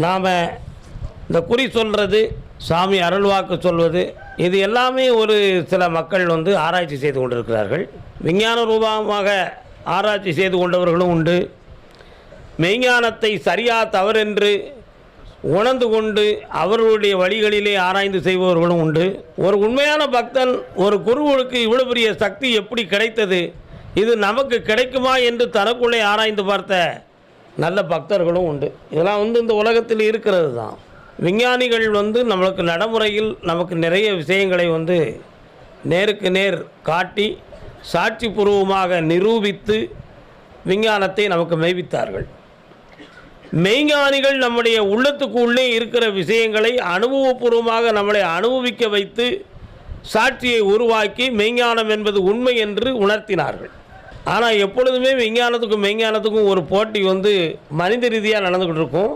நாம் இந்த குறி சொல்கிறது, சாமி அருள்வாக்கு சொல்வது, இது எல்லாமே ஒரு சில மக்கள் ஆராய்ச்சி செய்து கொண்டிருக்கிறார்கள். விஞ்ஞான ரூபமாக ஆராய்ச்சி செய்து கொண்டவர்களும் உண்டு. மெய்ஞானத்தை சரியா தவறென்று உணர்ந்து கொண்டு அவர்களுடைய வழிகளிலே ஆராய்ந்து செய்பவர்களும் உண்டு. ஒரு உண்மையான பக்தன் ஒரு குருவுக்கு இவ்வளவு பெரிய சக்தி எப்படி கிடைத்தது, இது நமக்கு கிடைக்குமா என்று தனக்குள்ளே ஆராய்ந்து பார்த்த நல்ல பக்தர்களும் உண்டு. இதெல்லாம் இந்த உலகத்தில் இருக்கிறது தான். விஞ்ஞானிகள் நம்மளுக்கு நடைமுறையில் நமக்கு நிறைய விஷயங்களை நேருக்கு நேர் காட்டி சாட்சி பூர்வமாக நிரூபித்து விஞ்ஞானத்தை நமக்கு மெய்ப்பித்தார்கள். மெய்ஞானிகள் நம்முடைய உள்ளத்துக்கு உள்ளே இருக்கிற விஷயங்களை அனுபவபூர்வமாக நம்மளை அனுபவிக்க வைத்து சாட்சியை உருவாக்கி மெய்ஞானம் என்பது உண்மை என்று உணர்த்தினார்கள். ஆனால் எப்பொழுதுமே விஞ்ஞானத்துக்கும் மெய்ஞானத்துக்கும் ஒரு போட்டி மனித ரீதியாக நடந்துக்கிட்டு இருக்கும்.